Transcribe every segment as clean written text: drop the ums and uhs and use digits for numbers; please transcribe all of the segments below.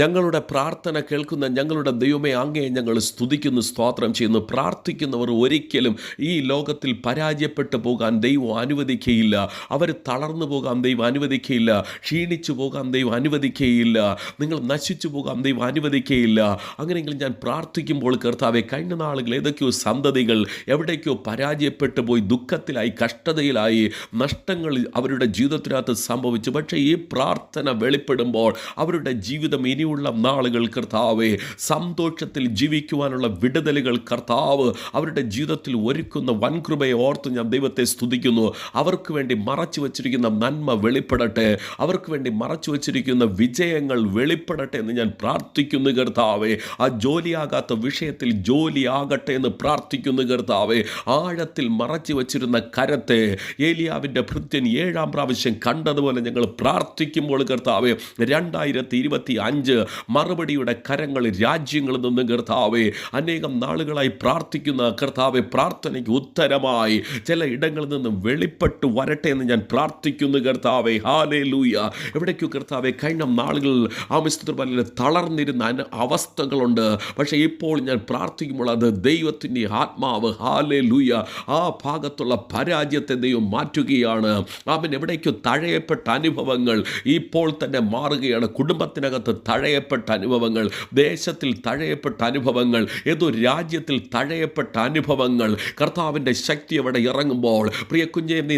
ഞങ്ങളുടെ പ്രാർത്ഥന കേൾക്കുന്ന ഞങ്ങളുടെ ദൈവമേ, അങ്ങയെ ഞങ്ങൾ സ്തുതിക്കുന്നു, സ്തോത്രം ചെയ്യുന്നു. പ്രാർത്ഥിക്കുന്നവർ ഒരിക്കലും ഈ ലോകത്തിൽ പരാജയപ്പെട്ടു പോകാൻ ദൈവം അനുവദിക്കുകയില്ല. അവർ തളർന്നു പോകാൻ ദൈവം അനുവദിക്കുകയില്ല. ക്ഷീണിച്ചു പോകാൻ ദൈവം അനുവദിക്കുകയില്ല. നിങ്ങൾ നശിച്ചു പോകാൻ ദൈവം അനുവദിക്കുകയില്ല. അങ്ങനെയെങ്കിൽ ഞാൻ പ്രാർത്ഥിക്കുമ്പോൾ കർത്താവെ, കഴിഞ്ഞ നാളുകൾ ഏതൊക്കെയോ സന്തതികൾ എവിടേക്കോ പരാജയപ്പെട്ടു പോയി, ദുഃഖത്തിലായി, കഷ്ടതയിലായി, നഷ്ടങ്ങൾ അവരുടെ ജീവിതത്തിനകത്ത് സംഭവിച്ചു. പക്ഷേ ഈ പ്രാർത്ഥന വെളിപ്പെടുമ്പോൾ അവരുടെ ജീവിതം ഇനിയുള്ള നാളുകൾ കർത്താവെ സന്തോഷത്തിൽ ജീവിക്കുവാനുള്ള വിടുതലുകൾ കർത്താവ് അവരുടെ ജീവിതത്തിൽ ഒരുക്കുന്ന വൻകൃപയെ ഓർത്ത് ഞാൻ ദൈവത്തെ സ്തുതിക്കുന്നു. അവർക്ക് വേണ്ടി മറച്ചു വച്ചിരിക്കുന്ന നന്മ വെളിപ്പെടട്ടെ, അവർക്ക് വേണ്ടി മറച്ചു വച്ചിരിക്കുന്ന വിജയങ്ങൾ വെളിപ്പെടട്ടെ എന്ന് ഞാൻ പ്രാർത്ഥിക്കുന്നു കർത്താവെ. ആ ജോലിയാകാത്ത വിഷയത്തിൽ ജോലിയാകട്ടെ എന്ന് പ്രാർത്ഥിക്കുന്നു കർത്താവെ. ആഴത്തിൽ മറച്ചു വച്ചിരുന്ന കരത്തെ ഏലിയാവിൻ്റെ ഭൃത്യൻ 7-ാം പ്രാവശ്യം കണ്ടതുപോലെ ഞങ്ങൾ പ്രാർത്ഥിക്കുമ്പോൾ കർത്താവെ 2025 മറുപടിയുടെ കരങ്ങൾ രാജ്യങ്ങളിൽ നിന്നും കർത്താവെ അനേകം നാളുകളായി പ്രാർത്ഥിക്കുന്ന കർത്താവെ പ്രാർത്ഥനയ്ക്ക് ഉത്തരമായി ചില ഇടങ്ങളിൽ നിന്നും വെളിപ്പെട്ട് വരട്ടെ എന്ന് ഞാൻ പ്രാർത്ഥിക്കുന്നു കർത്താവെ. ഹല്ലേലൂയ. എവിടേക്കോ കർത്താവെ കഴിഞ്ഞ നാളുകൾ ആമിസ്തുതിൽ തളർന്നിരുന്ന അവസ്ഥകളുണ്ട്. പക്ഷേ ഇപ്പോൾ ഞാൻ പ്രാർത്ഥിക്കുമ്പോൾ അത് ദൈവത്തിൻ്റെ ആത്മാവ് ഹല്ലേലൂയ ആ ഭാഗത്തുള്ള പരാജയത്തെ ദൈവം മാറ്റുകയാണ്. അവൻ എവിടേക്കോ തഴയപ്പെട്ട അനുഭവങ്ങൾ ഇപ്പോൾ തന്നെ മാറുകയാണ്. കുടുംബത്തിനകത്ത് തഴയപ്പെട്ട അനുഭവങ്ങൾ, ദേശത്തിൽ തഴയപ്പെട്ട അനുഭവങ്ങൾ, ഏതോ രാജ്യത്തിൽ തഴയപ്പെട്ട അനുഭവങ്ങൾ, കർത്താവിൻ്റെ ശക്തി അവിടെ ഇറങ്ങുമ്പോൾ പ്രിയ കുഞ്ഞേ, നീ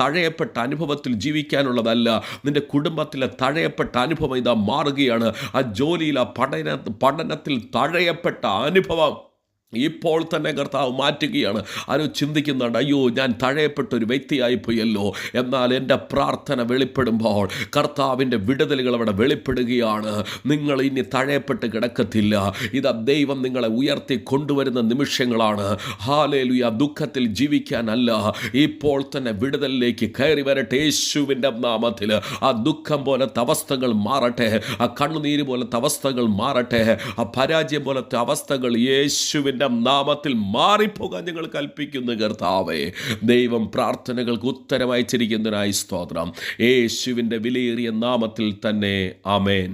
തഴയപ്പെട്ട അനുഭവത്തിൽ ജീവിക്കാനുള്ളതല്ല. നിന്റെ കുടുംബത്തിലെ തഴയപ്പെട്ട അനുഭവം ഇതാ മാറുകയാണ്. ആ ജോലിയിൽ, ആ പഠനത്തിൽ തഴയപ്പെട്ട അനുഭവം ഇപ്പോൾ തന്നെ കർത്താവ് മാറ്റുകയാണ്. ആരോ ചിന്തിക്കുന്നുണ്ട്, അയ്യോ ഞാൻ തഴയപ്പെട്ട ഒരു വ്യക്തിയായിപ്പോയല്ലോ. എന്നാൽ എൻ്റെ പ്രാർത്ഥന വെളിപ്പെടുമ്പോൾ കർത്താവിൻ്റെ വിടുതലുകൾ അവിടെ വെളിപ്പെടുകയാണ്. നിങ്ങൾ ഇനി തഴയപ്പെട്ട് കിടക്കത്തില്ല. ഇതാ ദൈവം നിങ്ങളെ ഉയർത്തി കൊണ്ടുവരുന്ന നിമിഷങ്ങളാണ്. ഹല്ലേലൂയ. ദുഃഖത്തിൽ ജീവിക്കാനല്ല, ഇപ്പോൾ തന്നെ വിടുതലിലേക്ക് കയറി വരട്ടെ യേശുവിൻ്റെ നാമത്തിൽ. ആ ദുഃഖം പോലത്തെ അവസ്ഥകൾ മാറട്ടെ, ആ കണ്ണുനീര് പോലത്തെ അവസ്ഥകൾ മാറട്ടെ, ആ പരാജയം പോലത്തെ അവസ്ഥകൾ യേശുവിൻ്റെ നാമത്തിൽ മാറിപ്പോകാൻ ഞങ്ങൾ കൽപ്പിക്കുന്നു കർത്താവേ. ദൈവം പ്രാർത്ഥനകൾക്ക് ഉത്തരം അയച്ചിരിക്കുന്നതിനായി സ്തോത്രം. യേശുവിൻ്റെ വിലയേറിയ നാമത്തിൽ തന്നെ ആമേൻ.